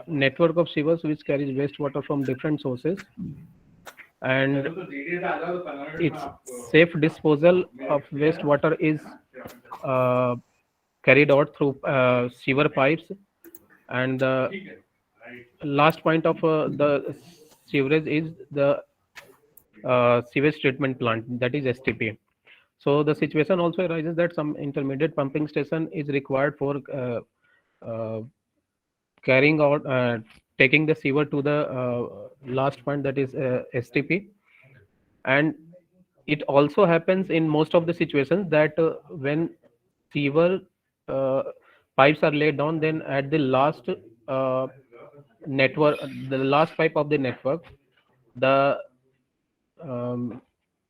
network of sewers which carries wastewater from different sources, and its safe disposal of wastewater is uh, carried out through sewer pipes. And the last point of the sewerage is the sewage treatment plant, that is STP. So the situation also arises that some intermediate pumping station is required for uh, carrying out taking the sewer to the last point, that is STP. And it also happens in most of the situations that when sewer uh, pipes are laid down, then at the last uh, network, the last pipe of the network, the um,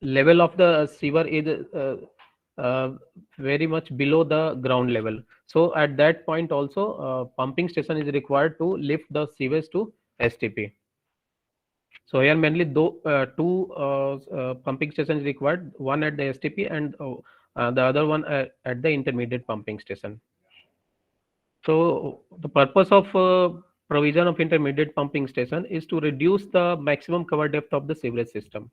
level of the sewer is uh, very much below the ground level. So at that point also, pumping station is required to lift the sewage to STP. So here mainly two pumping stations required, one at the STP and the other one at the intermediate pumping station. So the purpose of provision of intermediate pumping station is to reduce the maximum cover depth of the sewerage system.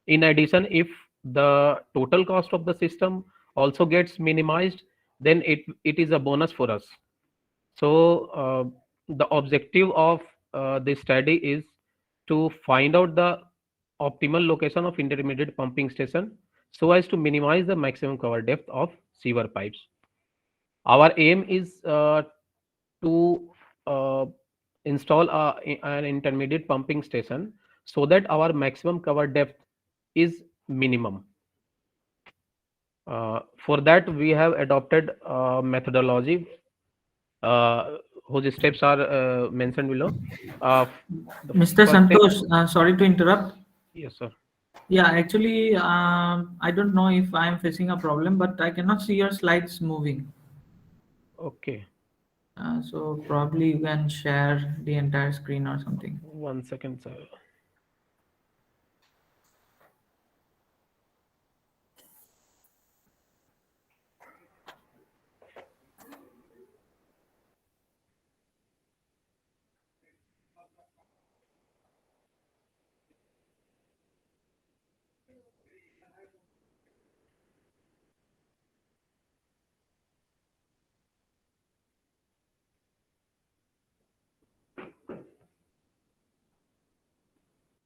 In addition, if the total cost of the system also gets minimized, then it is a bonus for us. So the objective of this study is to find out the optimal location of intermediate pumping station so as to minimize the maximum cover depth of sewer pipes. Our aim is to uh, install an intermediate pumping station so that our maximum cover depth is minimum. For that, we have adopted methodology whose steps are mentioned below. The Mr. first step, Santosh, sorry to interrupt. yes, sir. Yeah, actually, I don't know if I'm facing a problem, but I cannot see your slides moving. Okay, So probably you can share the entire screen or something. 1 second, sir.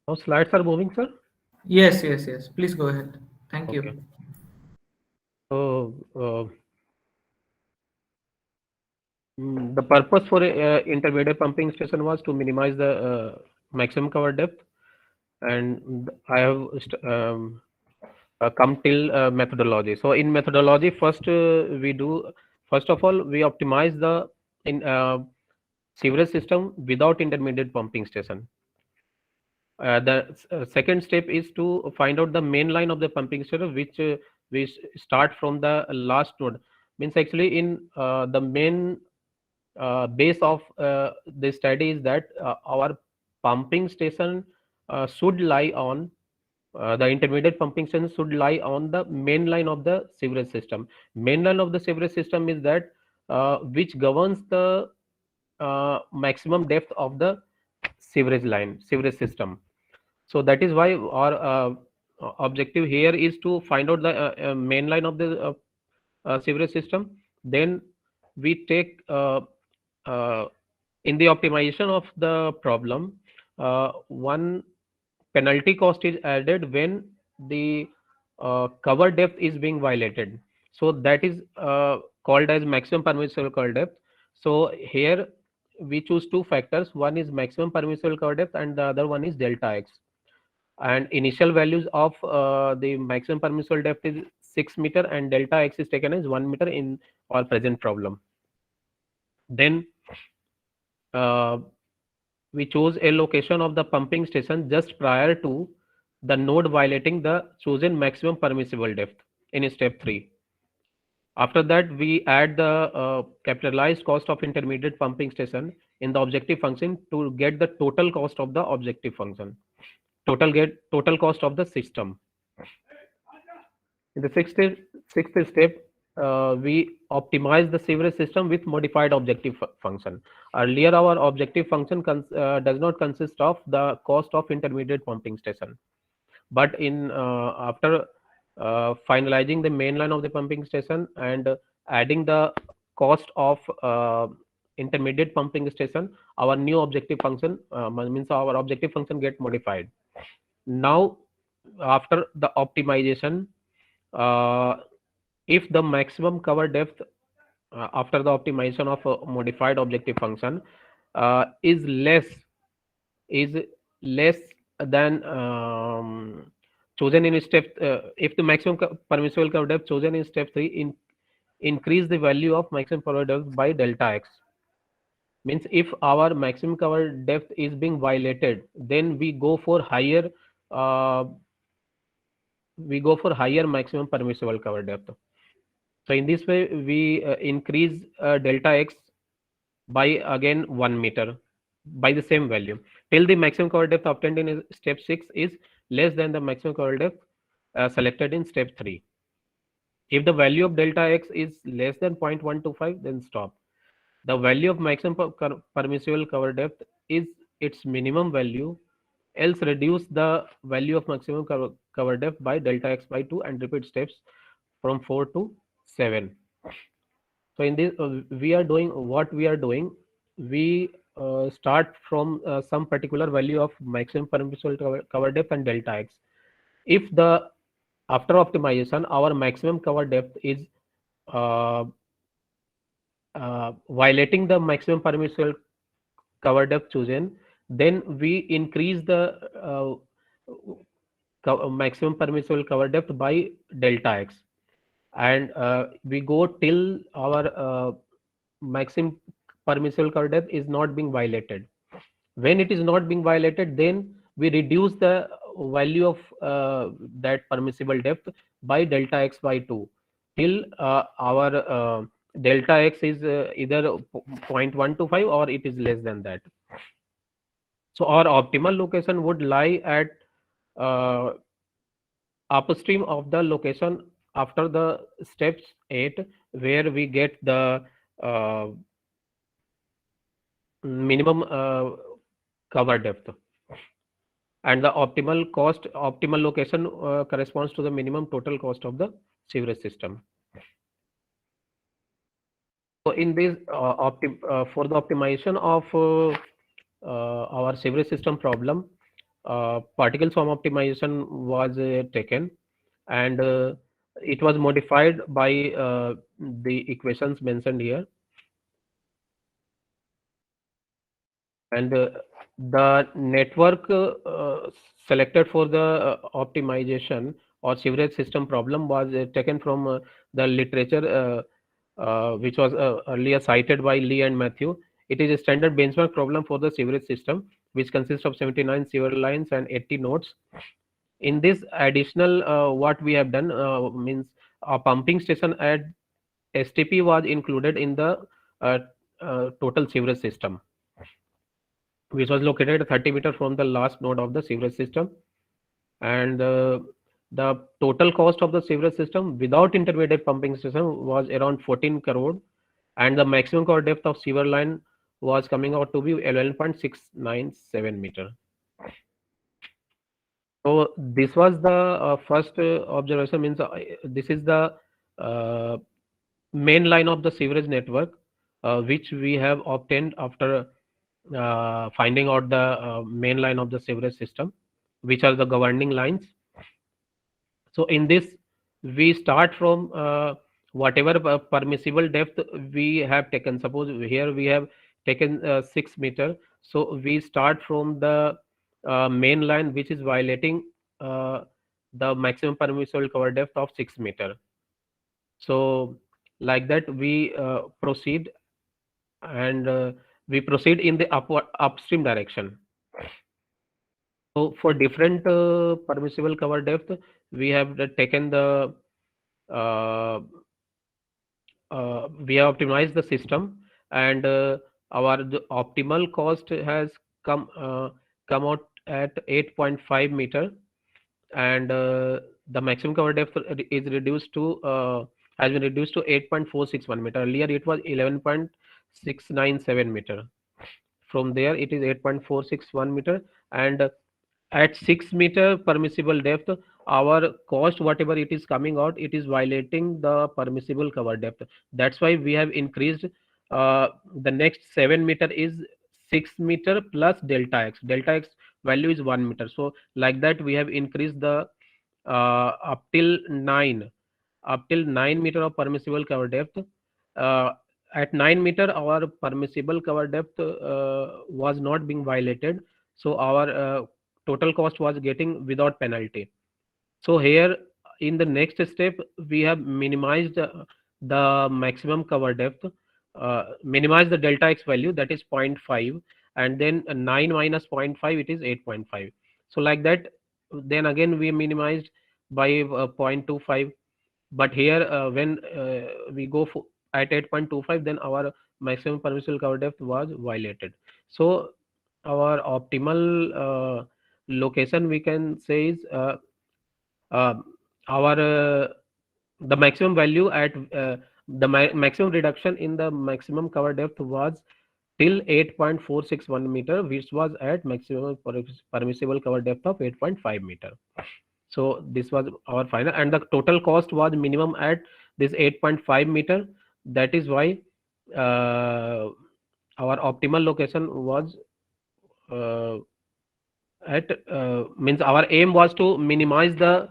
Now slides are moving, sir. Yes, yes, yes. Please go ahead. Thank Okay. you. So the purpose for a intermediate pumping station was to minimize the maximum cover depth, and I have come till methodology. So in methodology, first of all we optimize the in sewerage system without intermediate pumping station. The second step is to find out the main line of the pumping station, which we start from the last node. Means actually in the main base of this study is that our pumping station should lie on the intermediate pumping station should lie on the main line of the sewerage system. Main line of the sewerage system is that which governs the maximum depth of the sewerage system. So that is why our objective here is to find out the main line of the sewerage system. Then we take uh, in the optimization of the problem, one penalty cost is added when the cover depth is being violated. So that is called as maximum permissible cover depth. So here we choose two factors. One is maximum permissible cover depth and the other one is delta x. And initial values of the maximum permissible depth is 6 meter and delta x is taken as 1 meter in our present problem. Then uh, we chose a location of the pumping station just prior to the node violating the chosen maximum permissible depth in step 3. After that, we add the capitalized cost of intermediate pumping station in the objective function to get the total cost of the objective function. Total cost of the system. In the sixth step, we optimize the sewerage system with modified objective function. Earlier, our objective function does not consist of the cost of intermediate pumping station, but in after finalizing the main line of the pumping station and adding the cost of intermediate pumping station, our new objective function means our objective function get modified. Now, after the optimization, uh, if the maximum cover depth after the optimization of a modified objective function is is less than chosen in step, if the maximum permissible cover depth chosen in step 3 increase the value of maximum cover depth by delta x, means if our maximum cover depth is being violated, then uh, we go for higher maximum permissible cover depth. So in this way, we increase delta x by again 1 meter by the same value till the maximum cover depth obtained in step 6 is less than the maximum cover depth selected in step 3. If the value of delta x is less than 0.125, then stop. The value of maximum permissible cover depth is its minimum value, else reduce the value of maximum cover depth by delta x by 2 and repeat steps from 4 to 7. So in this, we are doing what we are doing. We start from some particular value of maximum permissible cover depth and delta x. If the after optimization our maximum cover depth is uh, violating the maximum permissible cover depth chosen, then we increase the maximum permissible cover depth by delta x, and we go till our maximum permissible cover depth is not being violated. When it is not being violated, then we reduce the value of that permissible depth by delta x by 2 till our delta x is either 0.125 or it is less than that. So our optimal location would lie at uh, upstream of the location after the steps 8, where we get the uh, minimum cover depth, and the optimal location corresponds to the minimum total cost of the sewerage system. So in this for the optimization of our sewerage system problem, particle swarm optimization was taken, and it was modified by the equations mentioned here. And the network selected for the optimization or sewerage system problem was taken from the literature which was earlier cited by Lee and Matthew. It is a standard benchmark problem for the sewerage system, which consists of 79 sewer lines and 80 nodes. In this additional, what we have done means a pumping station at STP was included in the uh, total sewerage system, which was located 30 meters from the last node of the sewerage system. And the total cost of the sewerage system without intermediate pumping station was around 14 crore, and the maximum cover depth of sewer line was coming out to be 11.697 meter. So this was the first observation, means this is the uh, main line of the sewerage network which we have obtained after finding out the main line of the sewerage system, which are the governing lines. So in this, we start from whatever permissible depth we have taken. Suppose here we have taken 6 meter. So we start from the main line which is violating uh, the maximum permissible cover depth of 6 meter. So like that we proceed, and we proceed in the upstream direction. So for different permissible cover depth, we have taken the uh, we have optimized the system, and the optimal cost has come out at 8.5 meter, and the maximum cover depth is reduced to has been reduced to 8.461 meter. Earlier it was 11.697 meter. From there it is 8.461 meter, and at 6 meter permissible depth, our cost whatever it is coming out, it is violating the permissible cover depth. That's why we have increased. The next 7 meter is 6 meter plus delta x. Delta x value is 1 meter. So like that we have increased the up till 9 meter of permissible cover depth. uh, at 9 meter our permissible cover depth was not being violated, so our total cost was getting without penalty. So here in the next step we have minimized the maximum cover depth, minimize the delta x value, that is zero point 0.5, and then 9 minus zero point 0.5, it is 8.5. So like that, then again we minimized by 0.25. But here when we go for at 8.25, then our maximum permissible cover depth was violated. So our optimal location we can say is uh, our the maximum value at maximum reduction in the maximum cover depth was till 8.461 meter, which was at maximum permissible cover depth of 8.5 meter. So this was our final, and the total cost was minimum at this 8.5 meter. That is why uh, our optimal location was uh, at means our aim was to minimize the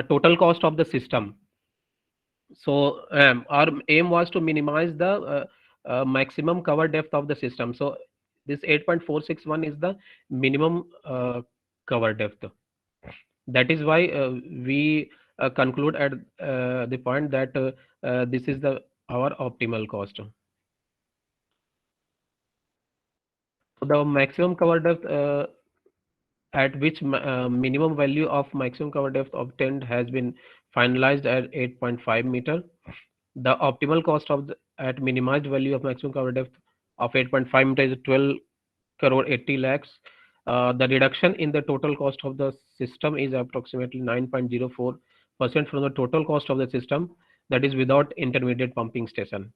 total cost of the system. So our aim was to minimize the maximum cover depth of the system. So this 8.461 is the minimum cover depth. That is why we conclude at the point that this is the our optimal cost. The maximum cover depth at which minimum value of maximum cover depth obtained has been finalized at 8.5 meter. The optimal cost of at minimized value of maximum cover depth of 8.5 meter is 12 crore 80 lakhs. The reduction in the total cost of the system is approximately 9.04% from the total cost of the system, that is without intermediate pumping station.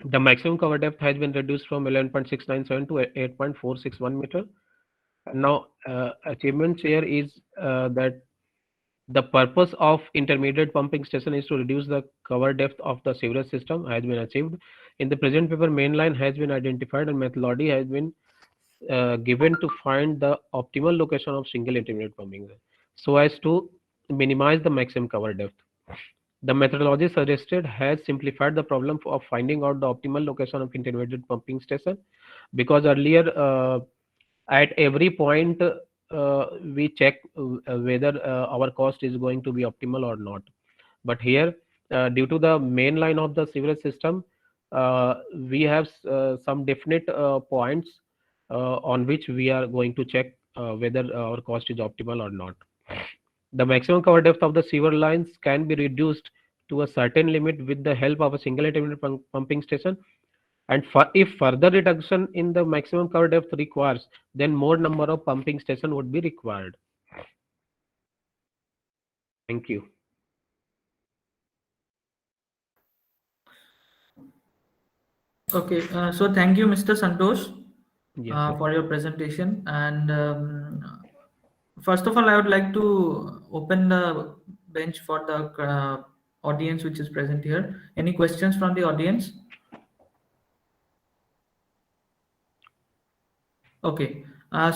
The maximum cover depth has been reduced from 11.697 to 8.461 meter. Now, achievements here is that the purpose of intermediate pumping station is to reduce the cover depth of the sewerage system has been achieved. In the present paper, main line has been identified and methodology has been given to find the optimal location of single intermediate pumping so as to minimize the maximum cover depth. The methodology suggested has simplified the problem of finding out the optimal location of intermediate pumping station, because earlier at every point we check whether our cost is going to be optimal or not. But here due to the main line of the sewerage system, we have some definite points on which we are going to check whether our cost is optimal or not. The maximum cover depth of the sewer lines can be reduced to a certain limit with the help of a single intermediate pumping station, and if further reduction in the maximum cover depth requires, then more number of pumping station would be required. Thank you. Okay, so thank you, Mr. Santosh, Yes, sir. for your presentation. And first of all, I would like to open the bench for the audience which is present here. Any questions from the audience? Okay.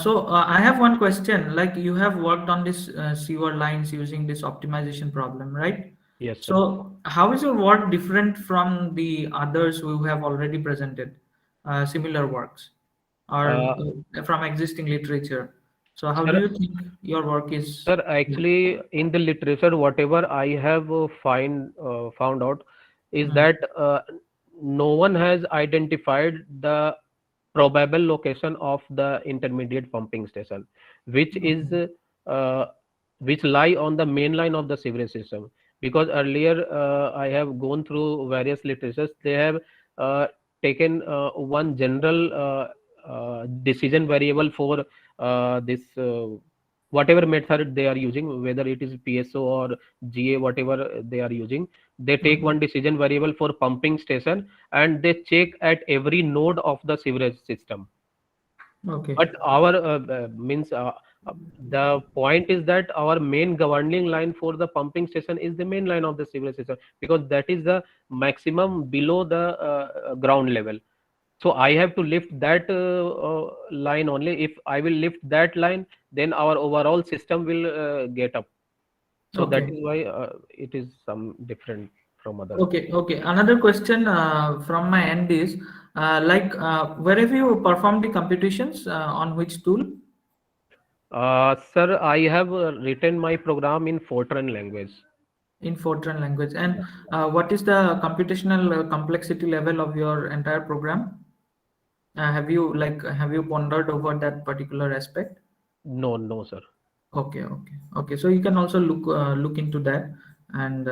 So I have one question. Like, you have worked on this sewer lines using this optimization problem, right? Yes, sir. So how is your work different from the others who have already presented similar works, or Uh, from existing literature? So how do sir, you think your work is? sir, actually, in the literature, whatever I have found out is Mm, that no one has identified the probable location of the intermediate pumping station, which is okay. uh, which lie on the main line of the sewerage system. Because earlier I have gone through various literatures, they have uh, taken one general decision variable for this whatever method they are using, whether it is PSO or GA, whatever they are using, they take one decision variable for pumping station and they check at every node of the sewerage system. Okay. But our means uh, the point is that our main governing line for the pumping station is the main line of the sewerage system, because that is the maximum below the ground level. So I have to lift that line only. If I will lift that line, then our overall system will get up. So that Okay. is why it is some different from other. Okay, okay. Another question from my end is, where have you performed the computations, on which tool? Sir, I have written my program in Fortran language. In Fortran language. And what is the computational complexity level of your entire program? Have you pondered over that particular aspect? No, no, sir. Okay, okay, okay. So you can also look into that and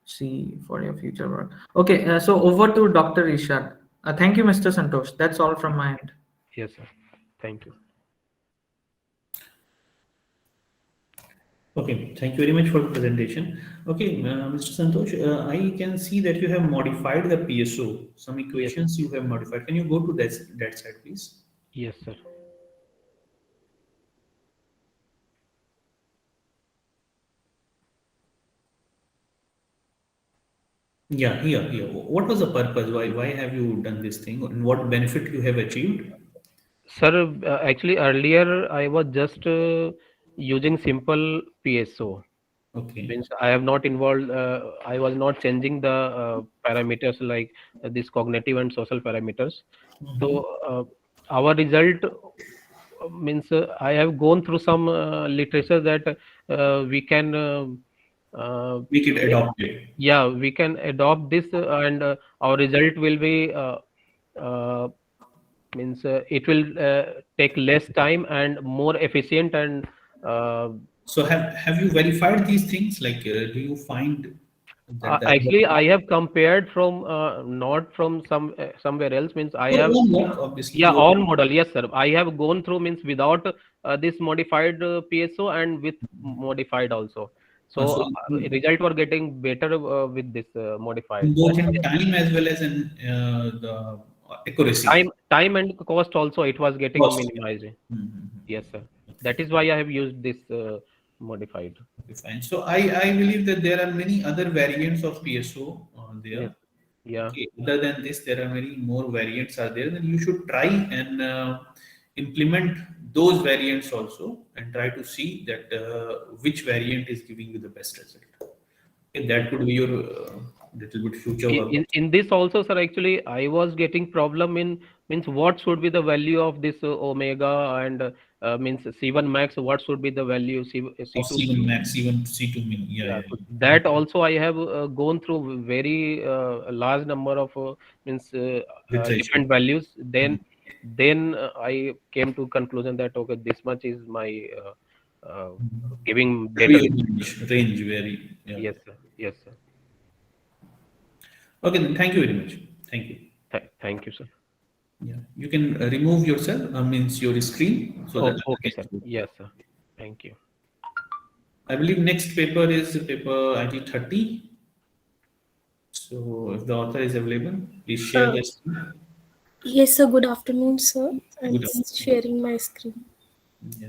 see for your future work. Okay, so over to Dr. Ishad. Thank you, Mr. Santosh. That's all from my end. Yes, sir. Thank you. Okay, thank you very much for the presentation. Okay, Mr. Santosh, I can see that you have modified the PSO. Some Yes, equations you have modified. Can you go to that side, please? yes, sir. Yeah, here. What was the purpose? Why have you done this thing? And what benefit you have achieved? Sir, actually earlier I was just using simple PSO. Okay. Means I have not involved, I was not changing the parameters like these cognitive and social parameters. Mhm. So our result means I have gone through some literature that we can Make it adopted. yeah, we can adopt this and our result will be uh, means it will take less time and more efficient and uh, So have you verified these things? Like, do you find that the actually I have compared from not from somewhere else. Means I your have own work, obviously yeah, your on model, yes sir, I have gone through means without this modified PSO and with modified also. So so result were getting better with this modified. both in time as well as in the accuracy. Time and cost also it was getting Cost. minimized. Mhm. Yes sir, that is why I have used this modified. Okay, fine. So I believe that there are many other variants of PSO Yes, there. yeah. Okay. Other than this, there are many more variants are there. Then you should try and implement those variants also and try to see that which variant is giving you the best result. Okay, that could be your little bit future work. In this also sir, actually I was getting problem in means what should be the value of this omega and means C1 max, what should be the value Of C2 C1 min. max, C1 C2 min. Yeah, Yeah, yeah, so yeah. that also I have gone through very large number of means Literature. different values. Mhm. Then I came to conclusion that okay, this much is my uh, giving Maybe better. your range vary. Yeah. Yes sir, yes sir. Okay, then thank you very much. Thank you. Thank you sir. Yeah, you can remove yourself, means your screen, so that Oh, other okay can sir, see. yes sir, thank you. I believe next paper is paper IT 30. So if the author is available, please share Uh, the screen. yes, sir. Good afternoon, sir. I'm Good just afternoon. sharing my screen. Yeah.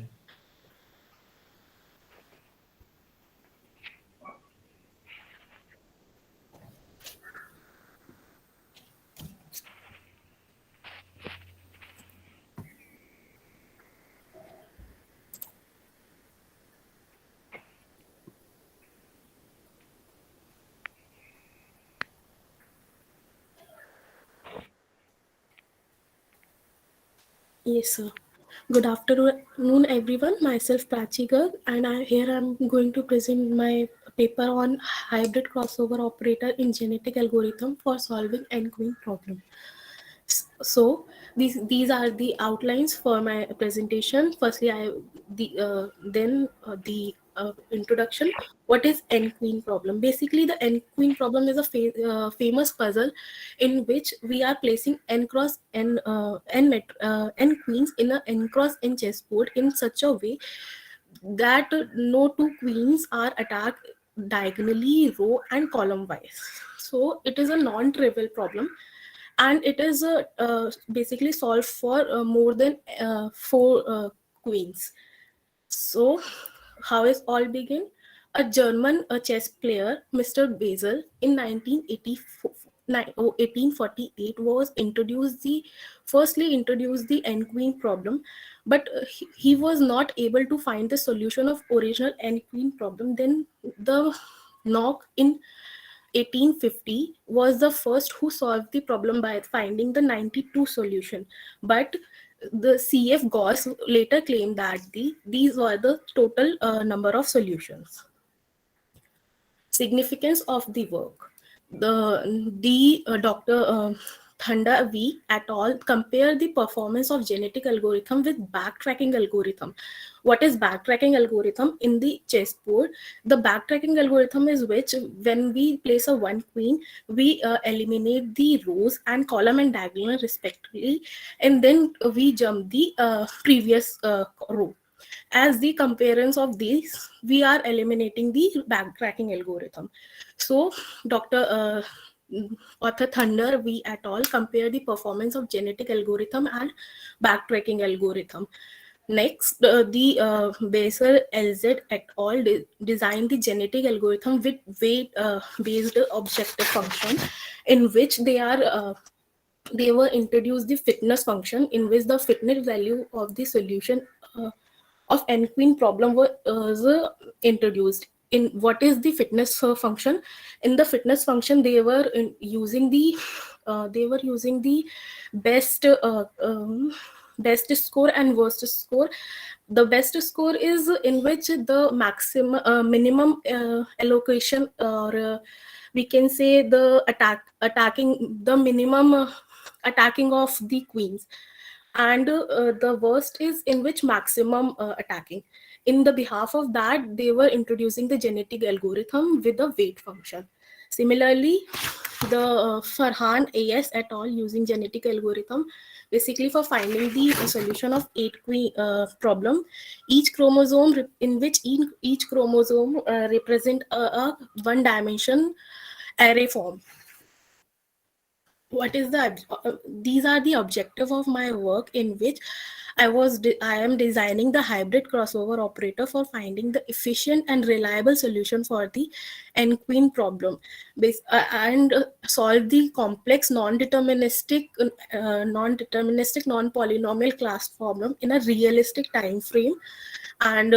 Yes, sir. Good afternoon, everyone. Myself, Prachi Garg, and here I'm going to present my paper on hybrid crossover operator in genetic algorithm for solving n-queen problem. So these are the outlines for my presentation. Firstly, the introduction. What is n-queen problem? Basically, the n-queen problem is a famous puzzle in which we are placing n cross n queens in a n cross n chessboard in such a way that no two queens are attacked diagonally, row and column wise. So it is a non-trivial problem, and it is basically solved for more than 4 queens. So how is all begin? A German chess player, Mr. Basel, in 1848 was firstly introduced the n queen problem, but he was not able to find the solution of original n queen problem. Then the Knock in 1850 was the first who solved the problem by finding the 92 solution, but the CF Gauss later claimed that these were the total number of solutions. Significance of the work. Dr. Thanda V et al. Compare the performance of genetic algorithm with backtracking algorithm. What is backtracking algorithm? In the chessboard, the backtracking algorithm is which when we place a one queen, we eliminate the rows and column and diagonal respectively, and then we jump the previous row. As the comparison of these, we are eliminating the backtracking algorithm. So Dr. Author Thunder V et al. Compare the performance of genetic algorithm and backtracking algorithm. Next, the Basel LZ et al. Designed the genetic algorithm with weight-based objective function, in which they were introduced the fitness function, in which the fitness value of the solution of n queen problem was introduced. In what is the fitness function? In the fitness function, they were using the best best score and worst score. The best score is in which the maximum minimum allocation, or we can say the attacking the minimum attacking of the queens, and the worst is in which maximum attacking. In the behalf of that, they were introducing the genetic algorithm with a weight function. Similarly, the Farhan AS et al. Using genetic algorithm basically for finding the solution of 8 queen problem. Each chromosome in which each chromosome represent a one dimension array form. What is these are the objective of my work, in which I am designing the hybrid crossover operator for finding the efficient and reliable solution for the n queen problem, and solve the complex non-deterministic non-polynomial class problem in a realistic time frame, and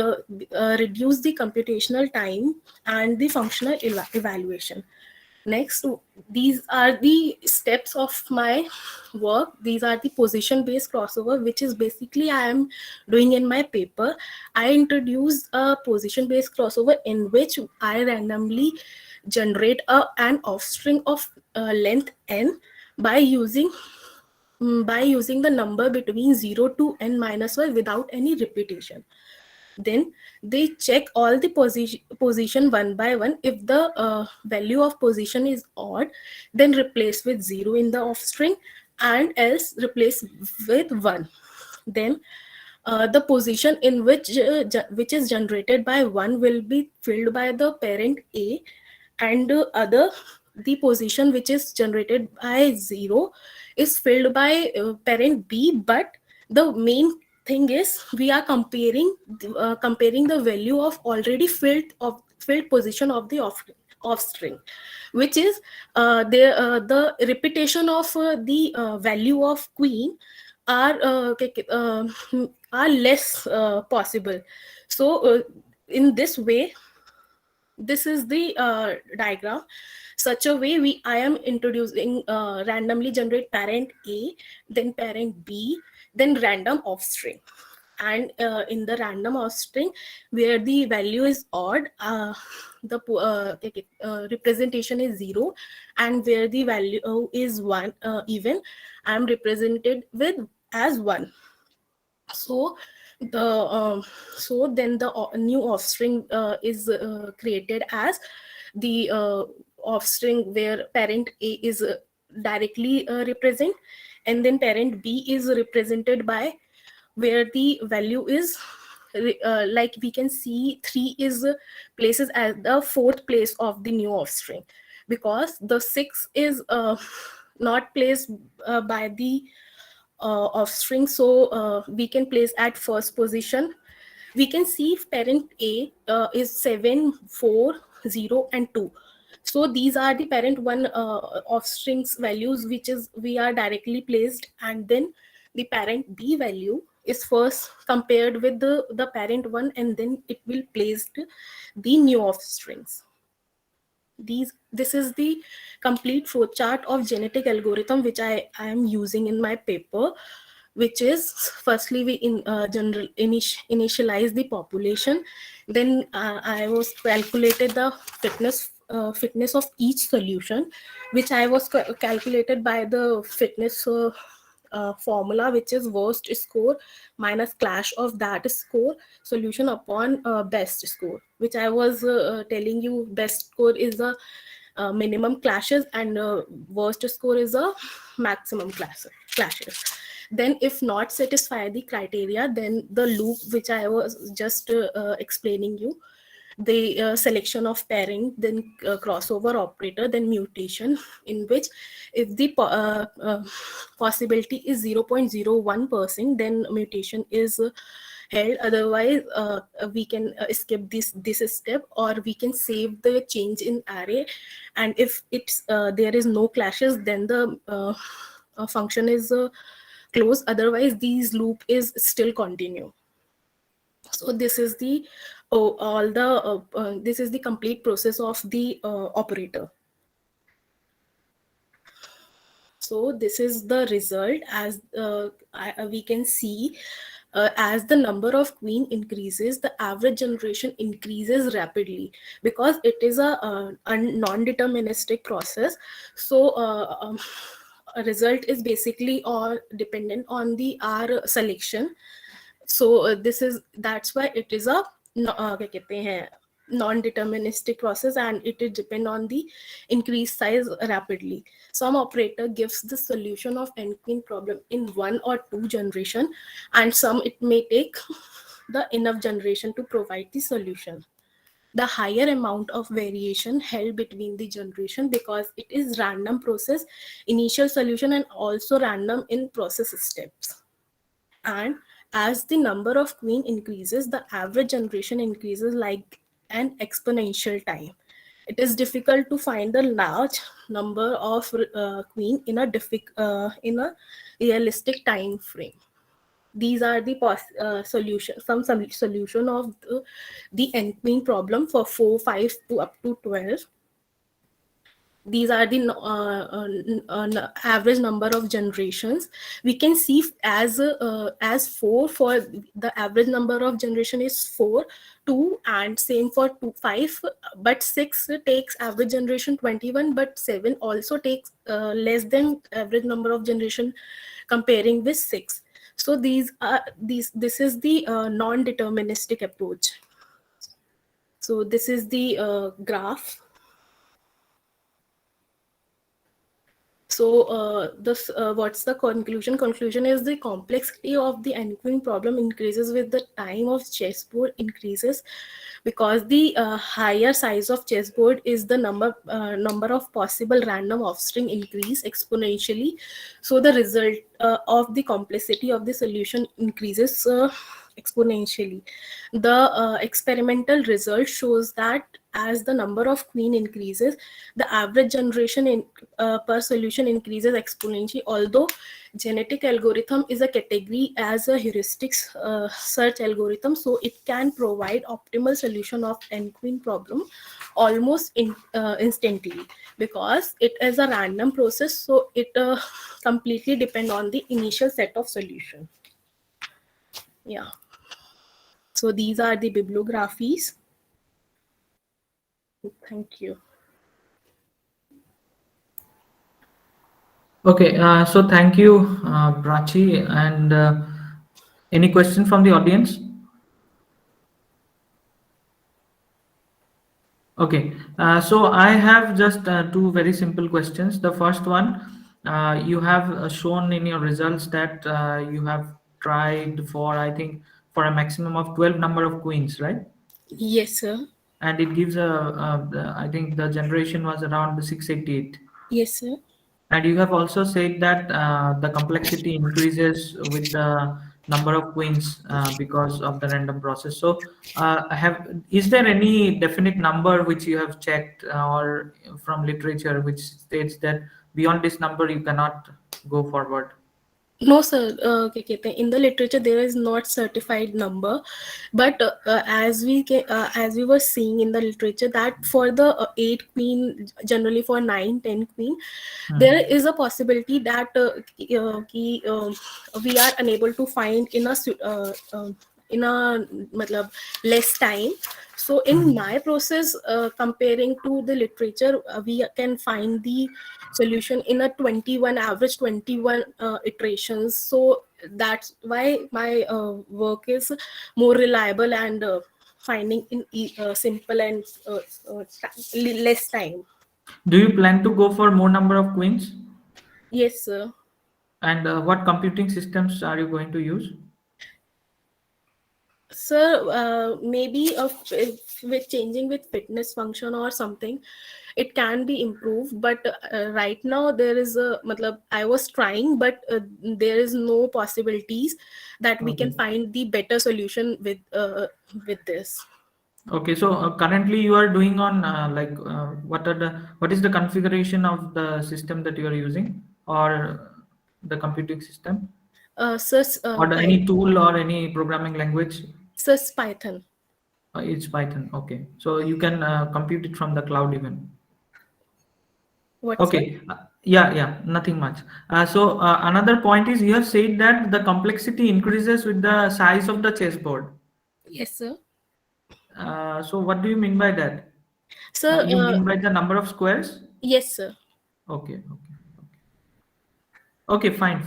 reduce the computational time and the functional evaluation. Next, these are the steps of my work. These are the position-based crossover, which is basically I am doing in my paper. I introduced a position-based crossover in which I randomly generate an offstring of length n by using the number between 0 to n minus 1 without any repetition. Then they check all the position one by one. If the value of position is odd, then replace with 0 in the offstring, and else replace with 1. Then the position in which is generated by 1 will be filled by the parent A, and the position which is generated by 0 is filled by parent B. But the main thing is we are comparing the value of already filled position of the offstring, which is the repetition of the value of queen are less possible. So in this way, this is the diagram. Such a way I am introducing randomly generate parent A, then parent B, then random offstring. And in the random offstring, where the value is odd, the representation is 0, and where the value is 1 even, I am represented with as 1. So then the new offstring is created as the offstring where parent A is directly represent, and then parent B is represented by where the value is like we can see 3 is places at the 4th place of the new offspring, because the 6 is not placed by the offspring, so we can place at first position. We can see if parent A is 7, 4, 0 and 2. So these are the parent 1 offsprings values, which is we are directly placed, and then the parent B value is first compared with the parent 1, and then it will placed the new offsprings. This is the complete flow chart of genetic algorithm which I am using in my paper, which is firstly we initialize the population, then I was calculated the fitness of each solution, which I was calculated by the fitness formula, which is worst score minus clash of that score solution upon best score, which I was telling you best score is the minimum clashes and worst score is a maximum clashes. Then if not satisfy the criteria, then the loop which I was just explaining you, the selection of pairing, then crossover operator, then mutation, in which if the possibility is 0.01%, then mutation is held. Otherwise we can skip this step, or we can save the change in array, and if it's there is no clashes, then the function is closed. Otherwise these loop is still continue. So this is the this is the complete process of the operator. So this is the result. As we can see, as the number of queen increases, the average generation increases rapidly, because it is a non-deterministic process. So a result is basically or dependent on the R selection. So that's why it is a non-deterministic process, and it is depend on the increased size rapidly. Some operator gives the solution of n-queen problem in 1 or 2 generation, and some it may take the enough generation to provide the solution. The higher amount of variation held between the generation, because it is random process, initial solution and also random in process steps. And as the number of queen increases, the average generation increases like an exponential time. It is difficult to find a large number of queen in a realistic time frame. These are the solution of the n-queen problem for 4, 5 to up to 12. These are the average number of generations. We can see as 4 for the average number of generation is 4, 2, and same for 2, 5. But 6 takes average generation 21, but 7 also takes less than average number of generation comparing with 6. So this is the non-deterministic approach. So this is the graph. So what's the conclusion? Conclusion is the complexity of the n-queen problem increases with the time of chessboard increases, because the higher size of chessboard is the number of possible random offspring increase exponentially. So the result of the complexity of the solution increases exponentially. The experimental result shows that as the number of queen increases, the average generation per solution increases exponentially. Although genetic algorithm is a category as a heuristic search algorithm, so it can provide optimal solution of n-queen problem almost instantly, because it is a random process. So it completely depend on the initial set of solution. Yeah. So these are the bibliographies. Thank you. Okay, so thank you, Prachi. And any question from the audience? Okay, so I have just 2 very simple questions. The first one, you have shown in your results that you have tried for, I think, for a maximum of 12 number of queens, right? Yes, sir. And it gives I think the generation was around 688. Yes, sir. And you have also said that the complexity increases with the number of queens because of the random process. So, is there any definite number which you have checked or from literature which states that beyond this number you cannot go forward? No, sir. In the literature, there is not certified number, but as we were seeing in the literature, that for the 8 queen, generally for 9, 10 queen, there is a possibility that we are unable to find in a matlab, less time. So in my process, comparing to the literature, we can find the solution in a 21 average 21 iterations. So that's why my work is more reliable and finding in simple and less time. Do you plan to go for more number of queens? Yes, sir. And what computing systems are you going to use? Sir, maybe if with changing with fitness function or something, it can be improved. But right now there is a matlab, I was trying, but there is no possibilities that we can Okay. find the better solution with this. Okay, so currently you are doing on what is the configuration of the system that you are using, or the computing system, Sir, or any tool or any programming language? Sir, Python. It's Python. Okay, so you can compute it from the cloud even. What's that? Okay, yeah, nothing much. So another point is you have said that the complexity increases with the size of the chessboard. Yes, sir. So what do you mean by that? Sir, You mean by the number of squares? yes, sir. Okay. Okay, fine.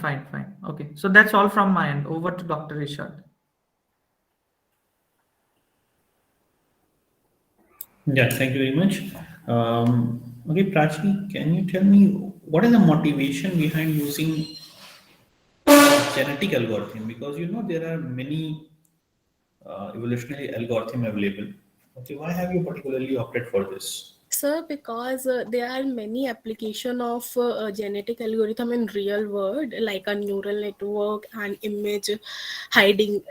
Okay, so that's all from my end. Over to Dr. Ishad. Yeah, thank you very much. Okay, Prachi, can you tell me what is the motivation behind using genetic algorithm? Because there are many evolutionary algorithm available. Okay, why have you particularly opted for this? Sir, because there are many application of genetic algorithm in real world, like a neural network and image hiding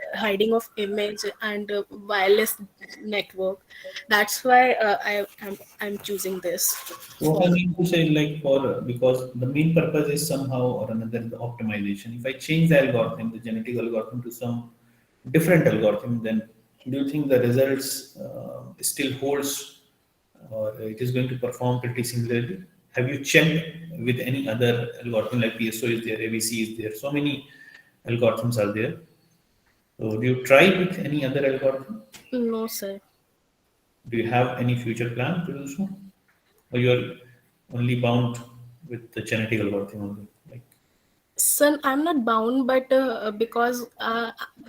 of image and wireless network. That's why I'm choosing this. What I mean to say, like because the main purpose is somehow or another the optimization. If I change the algorithm, the genetic algorithm to some different algorithm, then do you think the results still holds, or it is going to perform pretty similarly? Have you checked with any other algorithm like PSO is there, ABC is there? So many algorithms are there. So do you try with any other algorithm? No, sir. Do you have any future plan to do so? Or you're only bound with the genetic algorithm only? Like, Son, I'm not bound, but because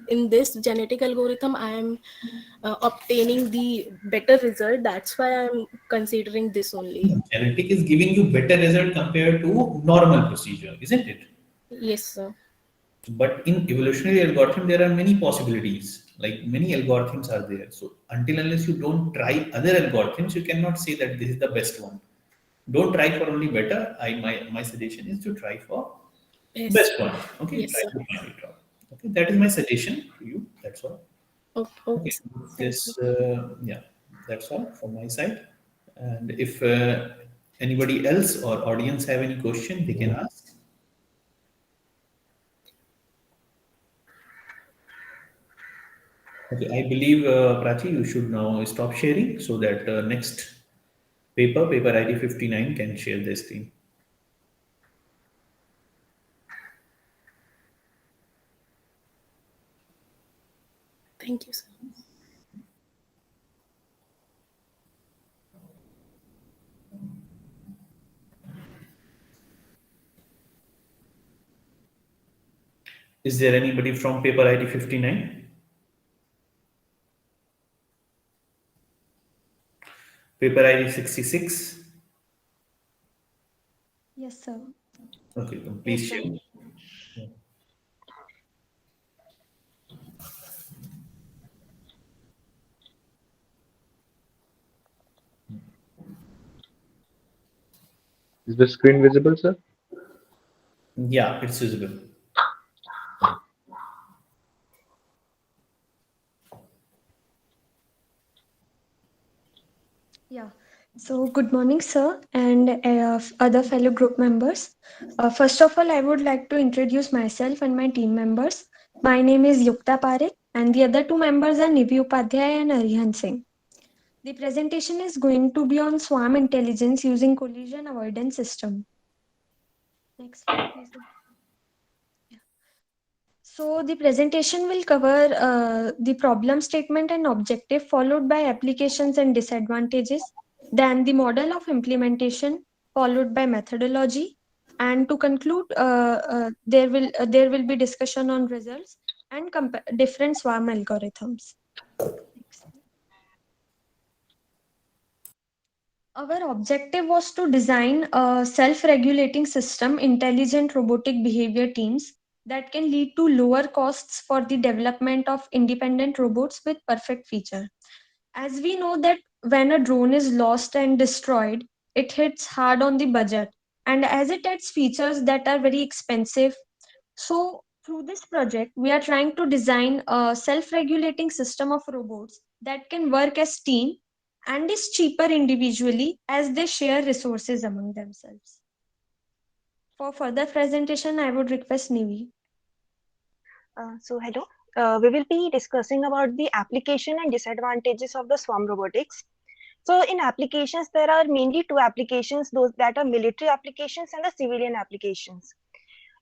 in this genetic algorithm, I am obtaining the better result. That's why I'm considering this only. genetic is giving you better result compared to normal procedure, isn't it? Yes, sir. But in evolutionary algorithm, there are many possibilities. Like many algorithms are there. So until unless you don't try other algorithms, you cannot say that this is the best one. Don't try for only better. My suggestion is to try for Yes. best one. Okay, Yes, try sir. to find it out. Okay, that is my suggestion to you. That's all. Okay, okay, Okay, sir. Thank you. this yeah, that's all from my side. And if anybody else or audience have any question, they can ask. Okay, I believe Prachi, you should now stop sharing so that next paper ID 59 can share the screen. Thank you, sir. Is there anybody from paper ID 59? Paper ID 66? Yes, sir. Okay, then please Yes, sir. share. Is the screen visible, sir? Yeah, it's visible. Yeah. So good morning, sir, and other fellow group members. First of all, I would like to introduce myself and my team members. My name is Yukta Parekh, and the other two members are Nivi Upadhyay and Arihan Singh. The presentation is going to be on swarm intelligence using collision avoidance system. Next slide, please. Yeah. So the presentation will cover the problem statement and objective, followed by applications and disadvantages, then the model of implementation, followed by methodology, and to conclude, there will be discussion on results and different swarm algorithms. Next. Our objective was to design a self-regulating system, intelligent robotic behavior teams that can lead to lower costs for the development of independent robots with perfect feature. As we know that when a drone is lost and destroyed, it hits hard on the budget. And as it adds features that are very expensive, so through this project, we are trying to design a self-regulating system of robots that can work as team and is cheaper individually as they share resources among themselves. For further presentation, I would request Nivi. Hello. We will be discussing about the application and disadvantages of the swarm robotics. So in applications, there are mainly two applications, those that are military applications and the civilian applications.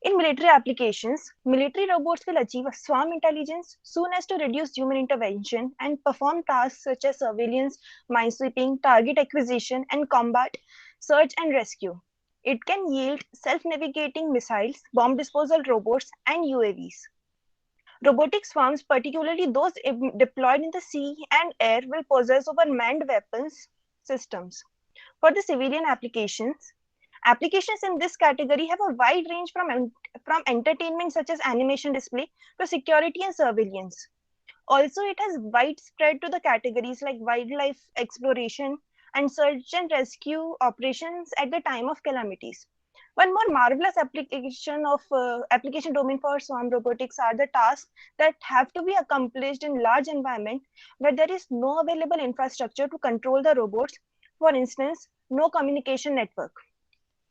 In military applications, military robots will achieve a swarm intelligence soon as to reduce human intervention and perform tasks such as surveillance, minesweeping, target acquisition, and combat, search and rescue. It can yield self-navigating missiles, bomb disposal robots, and UAVs. Robotic swarms, particularly those deployed in the sea and air, will possess over manned weapons systems. For the civilian applications, applications in this category have a wide range from entertainment such as animation display to security and surveillance. Also, it has widespread to the categories like wildlife exploration and search and rescue operations at the time of calamities. One more marvelous application domain for swarm robotics are the tasks that have to be accomplished in large environment where there is no available infrastructure to control the robots. For instance, no communication network.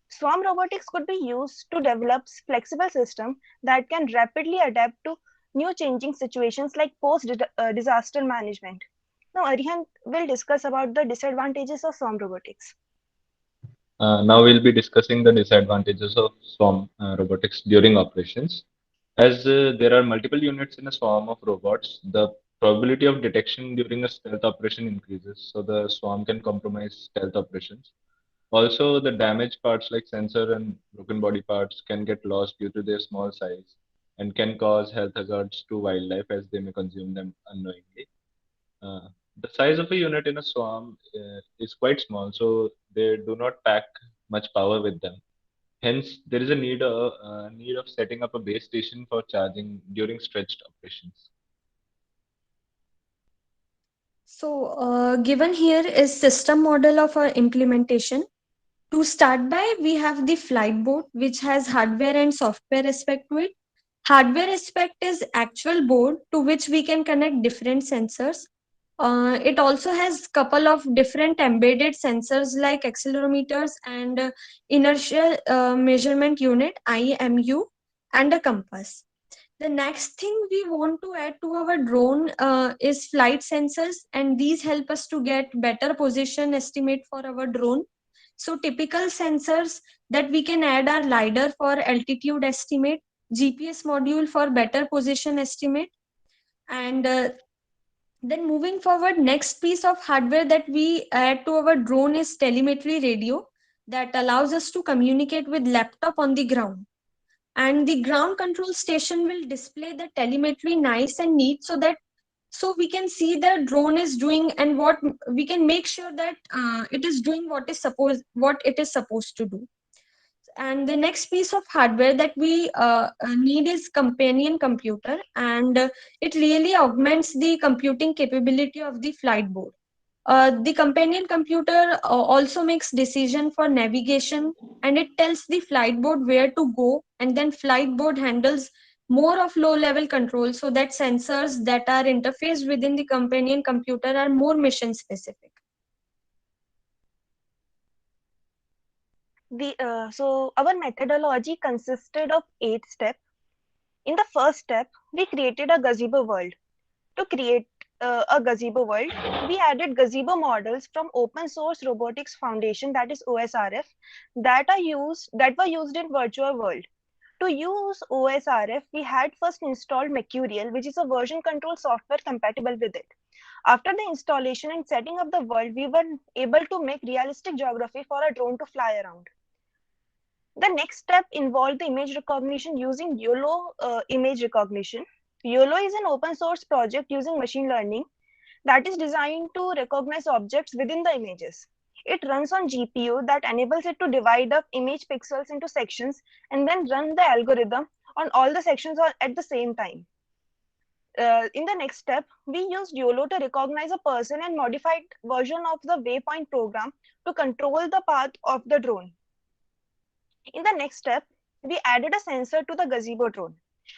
Swarm robotics could be used to develop flexible systems that can rapidly adapt to new changing situations like post-disaster management. Now, Arihan will discuss about the disadvantages of swarm robotics. Now we'll be discussing the disadvantages of swarm robotics during operations. As there are multiple units in a swarm of robots, the probability of detection during a stealth operation increases, so the swarm can compromise stealth operations. Also, the damaged parts like sensor and broken body parts can get lost due to their small size and can cause health hazards to wildlife as they may consume them unknowingly. Uh, the size of a unit in a swarm is quite small, so they do not pack much power with them. Hence, there is a need of setting up a base station for charging during stretched operations. So given here is system model of our implementation. To start by, we have the flight board, which has hardware and software aspect to it. Hardware aspect is actual board to which we can connect different sensors. It also has couple of different embedded sensors like accelerometers and inertial measurement unit IMU and a compass. The next thing we want to add to our drone is flight sensors, and these help us to get better position estimate for our drone. So typical sensors that we can add are LiDAR for altitude estimate, GPS module for better position estimate, and then moving forward, next piece of hardware that we add to our drone is telemetry radio that allows us to communicate with laptop on the ground. And the ground control station will display the telemetry nice and neat so we can see the drone is doing and what we can make sure that it is doing what it is supposed to do. And the next piece of hardware that we need is companion computer, and it really augments the computing capability of the flight board. The companion computer also makes decision for navigation, and it tells the flight board where to go, and then flight board handles more of low level control, so that sensors that are interfaced within the companion computer are more mission specific. So our methodology consisted of 8 steps. In the first step, we created a gazebo world. To create a gazebo world, we added gazebo models from Open Source Robotics Foundation, that is OSRF, that were used in virtual world. To use OSRF, we had first installed Mercurial, which is a version control software compatible with it. After the installation and setting up the world, we were able to make realistic geography for a drone to fly around. The next step involved the image recognition using YOLO image recognition. YOLO is an open source project using machine learning that is designed to recognize objects within the images. It runs on GPU that enables it to divide up image pixels into sections and then run the algorithm on all the sections at the same time. In the next step, we used YOLO to recognize a person and modified version of the waypoint program to control the path of the drone. In the next step, we added a sensor to the gazebo drone.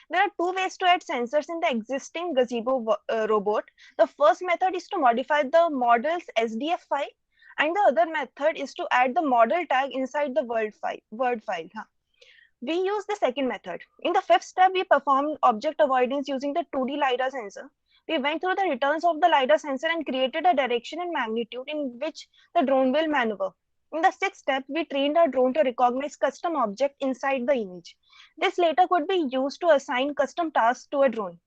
There are two ways to add sensors in the existing gazebo robot. The first method is to modify the model's SDF file, and the other method is to add the model tag inside the word file. We use the second method. In the fifth step, we performed object avoidance using the 2D LiDAR sensor. We went through the returns of the LiDAR sensor and created a direction and magnitude in which the drone will maneuver. In the sixth step, we trained our drone to recognize custom object inside the image. This later could be used to assign custom tasks to a drone.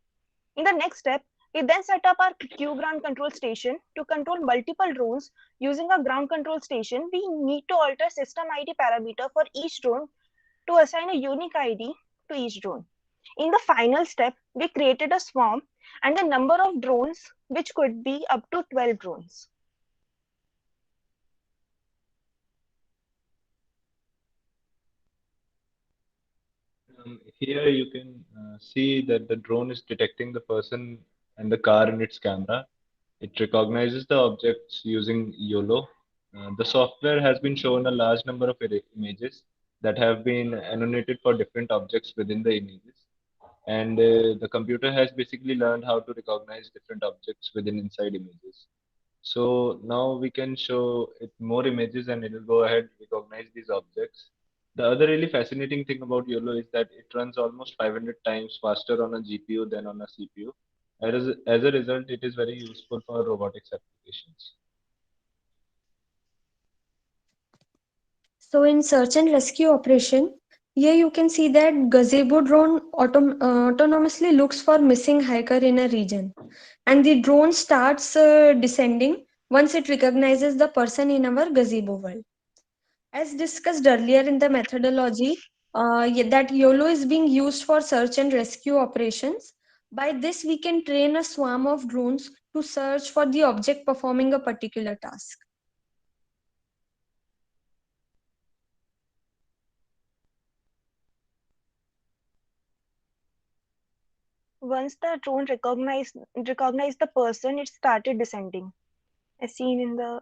In the next step, we then set up our Q ground control station to control multiple drones. Using a ground control station, we need to alter system ID parameter for each drone to assign a unique ID to each drone. In the final step, we created a swarm and the number of drones, which could be up to 12 drones. Here you can see that the drone is detecting the person and the car in its camera. It recognizes the objects using YOLO. The software has been shown a large number of images that have been annotated for different objects within the images. And the computer has basically learned how to recognize different objects within inside images. So now we can show it more images and it will go ahead and recognize these objects. The other really fascinating thing about YOLO is that it runs almost 500 times faster on a GPU than on a CPU. As a result, it is very useful for robotics applications. So in search and rescue operation, here you can see that gazebo drone autonomously looks for missing hiker in a region, and the drone starts descending once it recognizes the person in our gazebo world. As discussed earlier in the methodology, that YOLO is being used for search and rescue operations. By this, we can train a swarm of drones to search for the object performing a particular task. Once the drone recognized the person, it started descending, as seen in the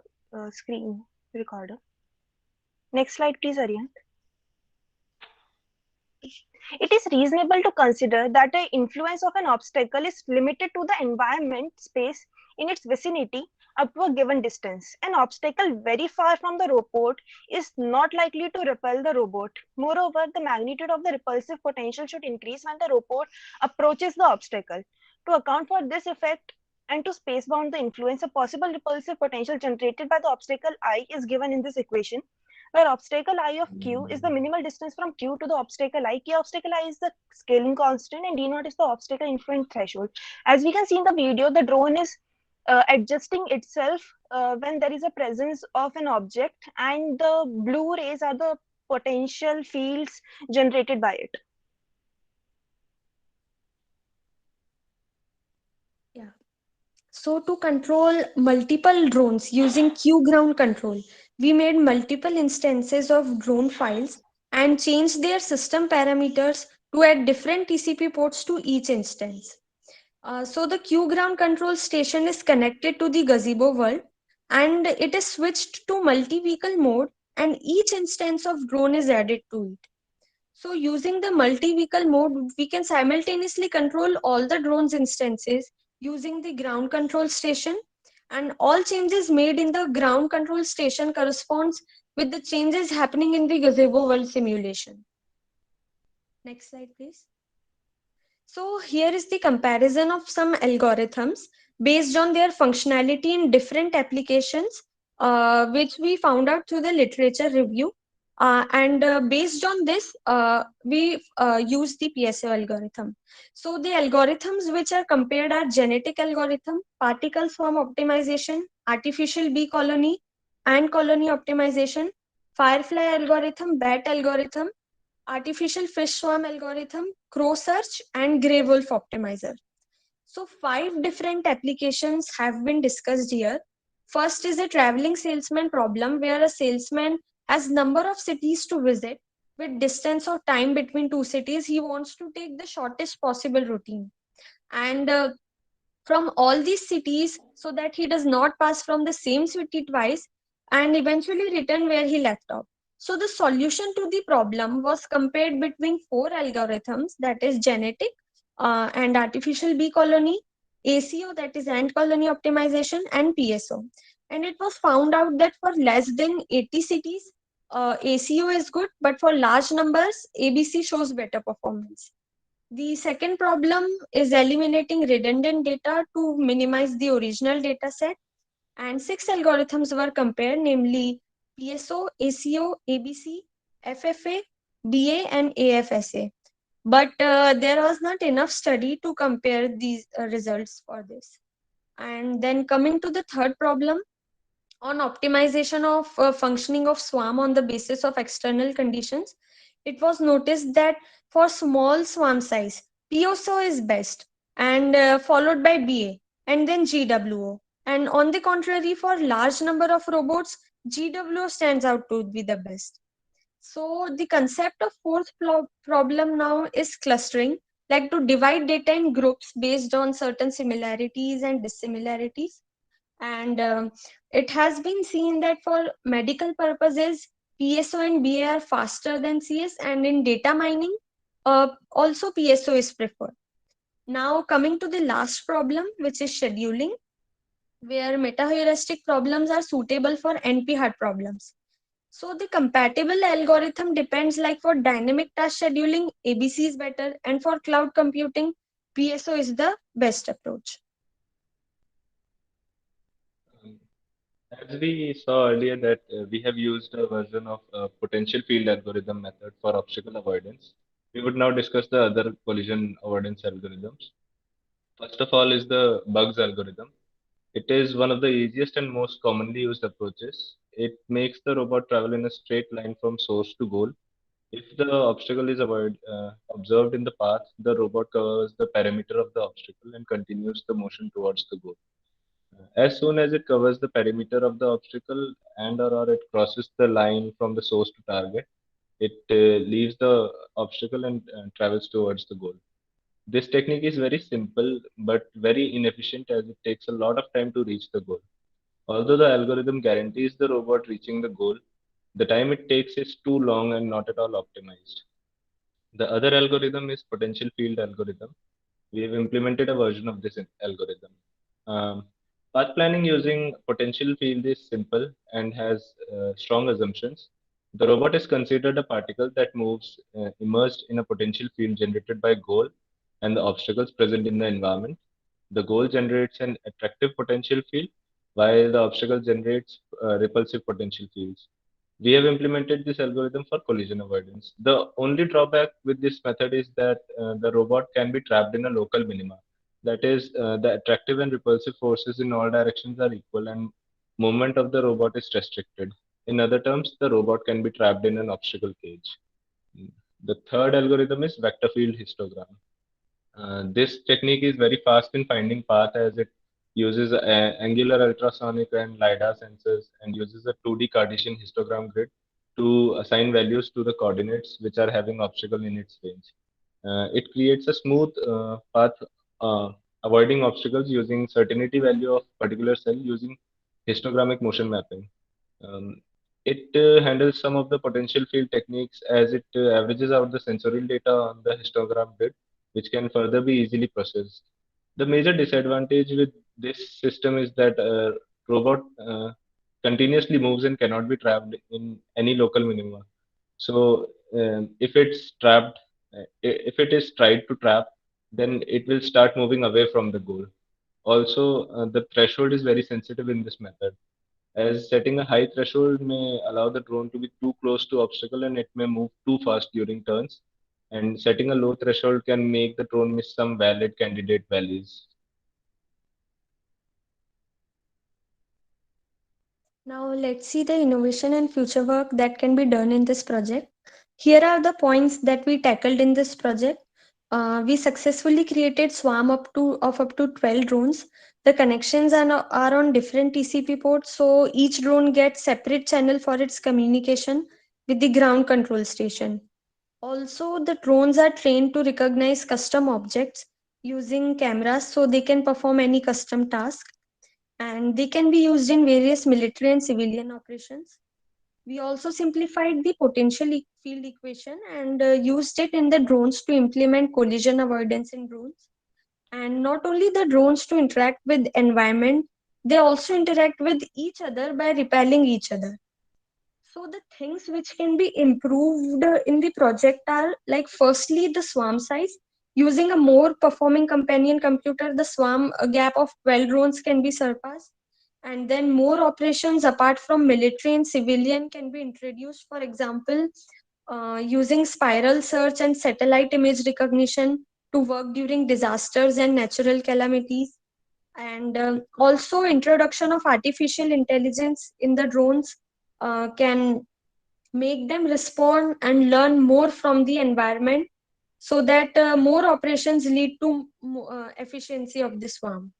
screen recorder. Next slide, please, Aryan. It is reasonable to consider that the influence of an obstacle is limited to the environment space in its vicinity up to a given distance. An obstacle very far from the robot is not likely to repel the robot. Moreover, the magnitude of the repulsive potential should increase when the robot approaches the obstacle. To account for this effect and to spacebound the influence, a possible repulsive potential generated by the obstacle I is given in this equation, where obstacle I of Q is the minimal distance from Q to the obstacle I. K obstacle I is the scaling constant and D0 is the obstacle influence threshold. As we can see in the video, the drone is adjusting itself when there is a presence of an object, and the blue rays are the potential fields generated by it. Yeah. So to control multiple drones using Q ground control, we made multiple instances of drone files and changed their system parameters to add different TCP ports to each instance. So the Q ground control station is connected to the gazebo world. and it is switched to multi-vehicle mode, and each instance of drone is added to it. So using the multi-vehicle mode, we can simultaneously control all the drones instances using the ground control station, and all changes made in the ground control station corresponds with the changes happening in the gazebo world simulation. Next slide, please. So here is the comparison of some algorithms based on their functionality in different applications, which we found out through the literature review. And based on this, we use the PSO algorithm. So the algorithms which are compared are genetic algorithm, particle swarm optimization, artificial bee colony, ant colony optimization, firefly algorithm, bat algorithm, artificial fish swarm algorithm, crow search, and gray wolf optimizer. So 5 different applications have been discussed here. First is a traveling salesman problem, where a salesman has number of cities to visit with distance or time between 2 cities. He wants to take the shortest possible routine. And from all these cities, so that he does not pass from the same city twice and eventually return where he left off. So the solution to the problem was compared between 4 algorithms, that is genetic and artificial bee colony, ACO, that is ant colony optimization, and PSO. And it was found out that for less than 80 cities, ACO is good, but for large numbers, ABC shows better performance. The second problem is eliminating redundant data to minimize the original data set. And 6 algorithms were compared, namely PSO, ACO, ABC, FFA, BA, and AFSA. But there was not enough study to compare these results for this. And then coming to the third problem, on optimization of functioning of swarm on the basis of external conditions, it was noticed that for small swarm size, PSO is best, and followed by BA, and then GWO. And on the contrary, for large number of robots, GWO stands out to be the best. So the concept of fourth problem now is clustering, like to divide data in groups based on certain similarities and dissimilarities. And it has been seen that for medical purposes, PSO and BA are faster than CS, and in data mining, also PSO is preferred. Now coming to the last problem, which is scheduling, where meta-heuristic problems are suitable for NP-hard problems. So the compatible algorithm depends, like for dynamic task scheduling, ABC is better, and for cloud computing, PSO is the best approach. As we saw earlier that we have used a version of potential field algorithm method for obstacle avoidance. We would now discuss the other collision avoidance algorithms. First of all is the bugs algorithm. It is one of the easiest and most commonly used approaches. It makes the robot travel in a straight line from source to goal. If the obstacle is observed in the path, the robot covers the perimeter of the obstacle and continues the motion towards the goal. As soon as it covers the perimeter of the obstacle or it crosses the line from the source to target, it leaves the obstacle and travels towards the goal. This technique is very simple but very inefficient, as it takes a lot of time to reach the goal. Although the algorithm guarantees the robot reaching the goal, the time it takes is too long and not at all optimized. The other algorithm is potential field algorithm. We have implemented a version of this algorithm. Um, Path planning using potential field is simple and has strong assumptions. The robot is considered a particle that moves immersed in a potential field generated by goal and the obstacles present in the environment. The goal generates an attractive potential field, while the obstacle generates repulsive potential fields. We have implemented this algorithm for collision avoidance. The only drawback with this method is that the robot can be trapped in a local minima. That is, the attractive and repulsive forces in all directions are equal and movement of the robot is restricted. In other terms, the robot can be trapped in an obstacle cage. The third algorithm is vector field histogram. This technique is very fast in finding path, as it uses angular ultrasonic and LiDAR sensors and uses a 2D Cartesian histogram grid to assign values to the coordinates which are having obstacle in its range. It creates a smooth path, uh, avoiding obstacles using certainty value of particular cell using histogrammic motion mapping. It handles some of the potential field techniques as it averages out the sensorial data on the histogram grid, which can further be easily processed. The major disadvantage with this system is that robot continuously moves and cannot be trapped in any local minima. So if it's trapped, if it is tried to trap, then it will start moving away from the goal. Also, the threshold is very sensitive in this method, as setting a high threshold may allow the drone to be too close to obstacle and it may move too fast during turns. And setting a low threshold can make the drone miss some valid candidate values. Now let's see the innovation and future work that can be done in this project. Here are the points that we tackled in this project. We successfully created swarm of up to 12 drones. The connections are on different TCP ports, so each drone gets separate channel for its communication with the ground control station. Also, the drones are trained to recognize custom objects using cameras so they can perform any custom task, and they can be used in various military and civilian operations. We also simplified the potential field equation and used it in the drones to implement collision avoidance in drones. And not only the drones to interact with environment, they also interact with each other by repelling each other. So the things which can be improved in the project are like firstly the swarm size. Using a more performing companion computer, the swarm gap of 12 drones can be surpassed. And then more operations apart from military and civilian can be introduced. For example, using spiral search and satellite image recognition to work during disasters and natural calamities. And also introduction of artificial intelligence in the drones can make them respond and learn more from the environment so that more operations lead to efficiency of the swarm.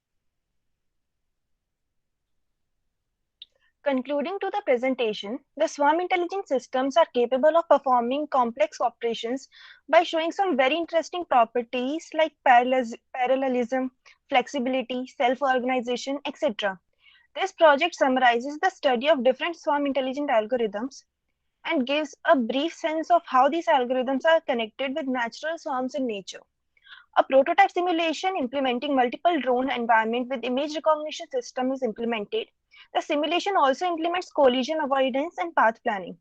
Concluding to the presentation, the swarm intelligence systems are capable of performing complex operations by showing some very interesting properties like parallelism, flexibility, self-organization, etc. This project summarizes the study of different swarm intelligent algorithms and gives a brief sense of how these algorithms are connected with natural swarms in nature. A prototype simulation implementing multiple drone environment with image recognition system is implemented. The simulation also implements collision avoidance and path planning.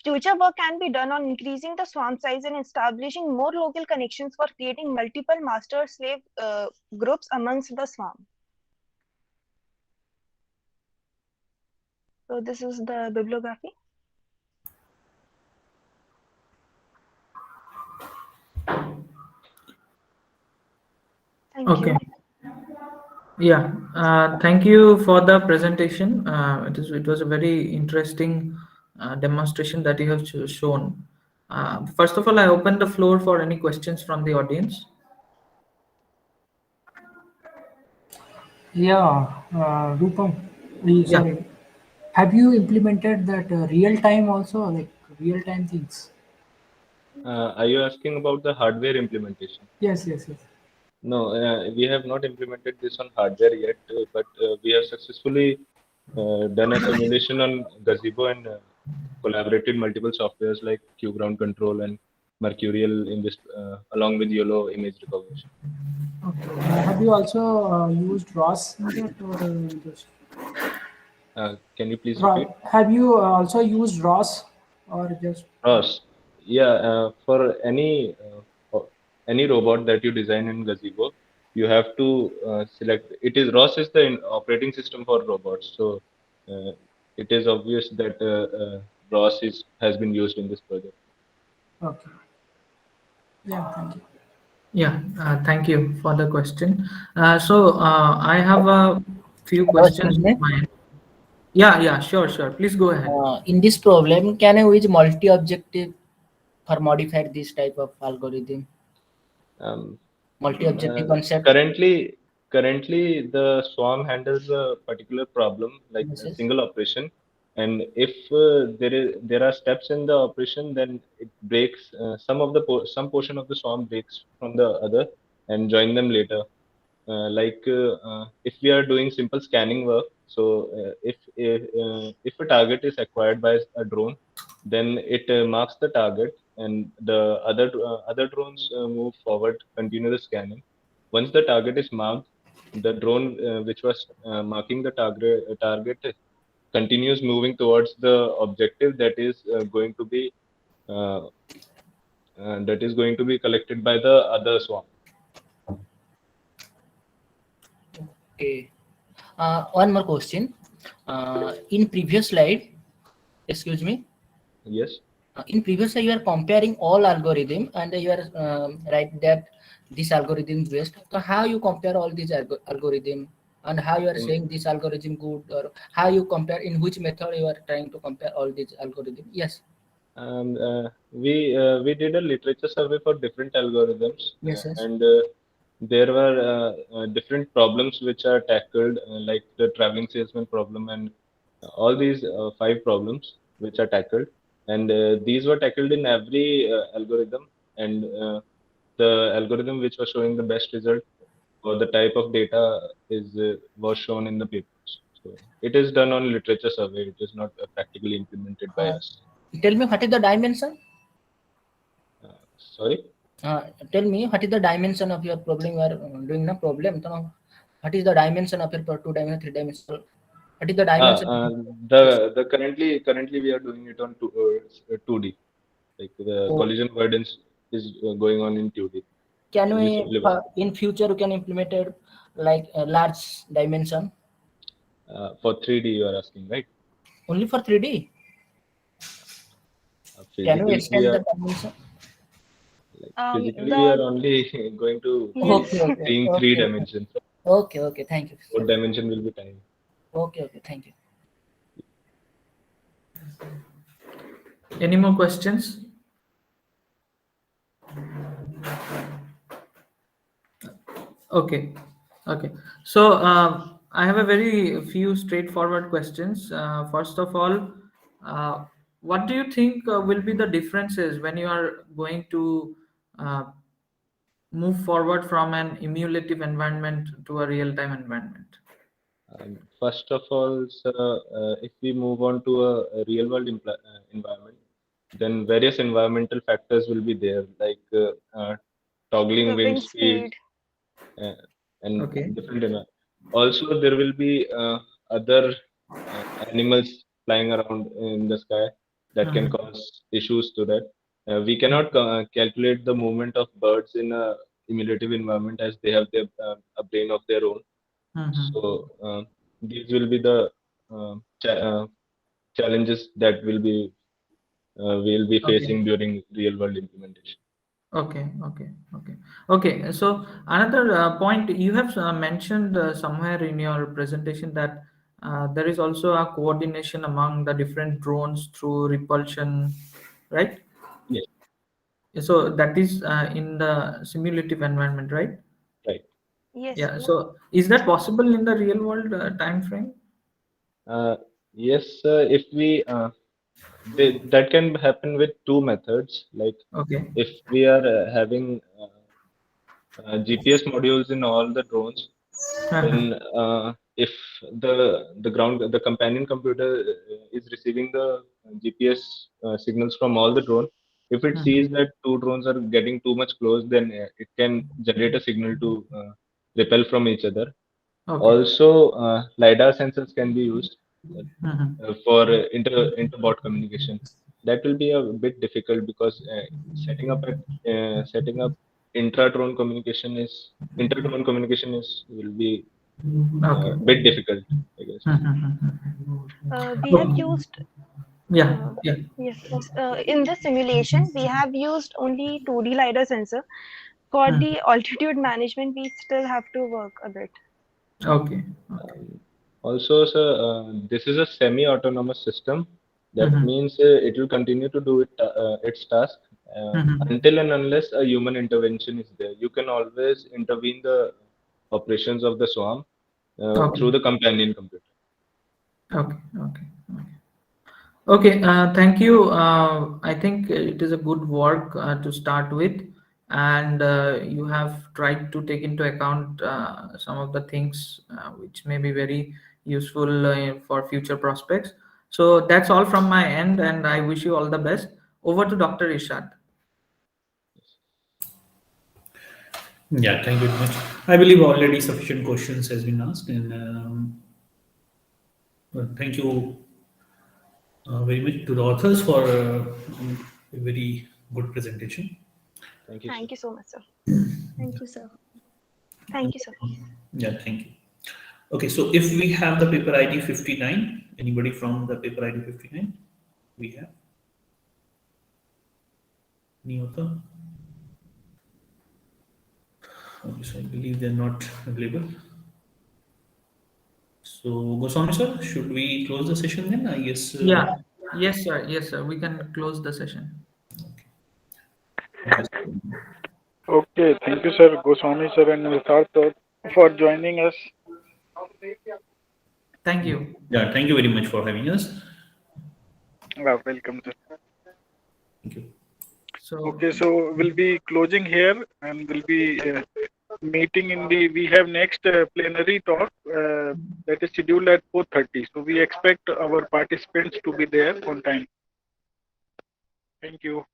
Future work can be done on increasing the swarm size and establishing more local connections for creating multiple master-slave groups amongst the swarm. So this is the bibliography. Thank Okay. you. Yeah, thank you for the presentation. It was a very interesting demonstration that you have shown. First of all, I open the floor for any questions from the audience. Yeah, Rupam, Yeah. sorry. Have you implemented that real time also, like real time things? Are you asking about the hardware implementation? Yes, yes, yes. No, we have not implemented this on hardware yet, but we have successfully done a simulation on Gazebo and collaborated multiple softwares like QGround Control and Mercurial in this, along with YOLO image recognition. Okay. Have you also used ROS in that, or just Can you please repeat? Have you also used ROS or just ROS. Yeah, for any robot that you design in Gazebo, you have to select. It is ROS is the operating system for robots, so it is obvious that ROS has been used in this project. okay? Yeah, thank you. Yeah, thank you for the question. I have a few questions of mine. Yeah, sure. Please go ahead. In this problem, can I use multi-objective for modify this type of algorithm? Multi-objective concept. Currently, the swarm handles a particular problem like Yes, a yes. single operation, and if there are steps in the operation, then it breaks some portion of the swarm breaks from the other and join them later. if we are doing simple scanning work, so if a target is acquired by a drone, then it marks the target, and the other drones move forward, continue the scanning. Once the target is marked, the drone which was marking the target continues moving towards the objective uh, that is going to be collected by the other swarm. Okay. One more question. In previous slide, excuse me. Yes. In previous slide, you are comparing all algorithm, and you are right that this algorithm is best. So how you compare all these algorithm, and how you are saying this algorithm good, or how you compare, in which method you are trying to compare all these algorithm? Yes. We did a literature survey for different algorithms, Yes. and there were different problems which are tackled, like the traveling salesman problem, and all these 5 problems which are tackled, and these were tackled in every algorithm, and the algorithm which was showing the best result for the type of data was shown in the papers. So it is done on literature survey. It is not practically implemented by us. Tell me what is the dimension? Sorry. Tell me what is the dimension of your problem you are doing the problem. So what is the dimension of your 2-dimensional, 3-dimensional? What is the dimension? The currently we are doing it on 2D. Like the collision avoidance is going on in 2D. Can we in future you can implement it like a large dimension? For 3D you are asking, right? Only for 3D? Can we extend the dimension? Physically, we are only going to seeing 3 dimensions. Okay, thank you. 4th dimension will be time. Okay, thank you. Any more questions? Okay. So I have a very few straightforward questions. First of all, what do you think will be the differences when you are going to move forward from an emulative environment to a real-time environment? First of all, if we move on to a real-world environment, then various environmental factors will be there, like toggling wind speed, and different. Also, there will be other animals flying around in the sky that can cause issues to that. We cannot calculate the movement of birds in a emulative environment, as they have a brain of their own. So these will be the challenges that we'll be facing during real world implementation. Okay. So another point you have mentioned somewhere in your presentation that there is also a coordination among the different drones through repulsion, right? Yes. So that is in the simulative environment, right? Right. Yes. Yeah. So is that possible in the real world time frame? Yes, if we that can happen with 2 methods. Like if we are having GPS modules in all the drones, then if the companion computer is receiving the GPS signals from all the drones, if it sees that 2 drones are getting too much close, then it can generate a signal to repel from each other. Also, LiDAR sensors can be used for inter-bot communication. That will be a bit difficult because setting up intra-drone communication will be a bit difficult, I guess. We have used. Yes. In the simulation, we have used only 2D LiDAR sensor. For the altitude management, we still have to work a bit. Also, this is a semi-autonomous system. That means it will continue to do its task until and unless a human intervention is there. You can always intervene the operations of the swarm through the companion computer. Okay. Thank you. I think it is a good work to start with. and you have tried to take into account some of the things which may be very useful for future prospects. So that's all from my end, and I wish you all the best. Over to Dr. Ishad. Yeah, thank you very much. I believe already sufficient questions has been asked, and thank you very much to the authors for a very good presentation. Thank you. Thank you so much, sir. Thank you, sir. Thank you, sir. Yeah, thank you. Okay, so if we have the paper ID 59, anybody from the paper ID 59? We have? Any author? Okay, so I believe they're not available. So, Goswami sir, should we close the session then? I guess. Yeah. Yes, sir. Yes, sir. We can close the session. Okay, thank you, sir, Goswami sir and Vithar sir, for joining us. Thank you. Yeah, thank you very much for having us. Welcome, sir. Thank you. So Okay, so we'll be closing here and we'll be meeting in the. We have next plenary talk that is scheduled at 4:30. So we expect our participants to be there on time. Thank you.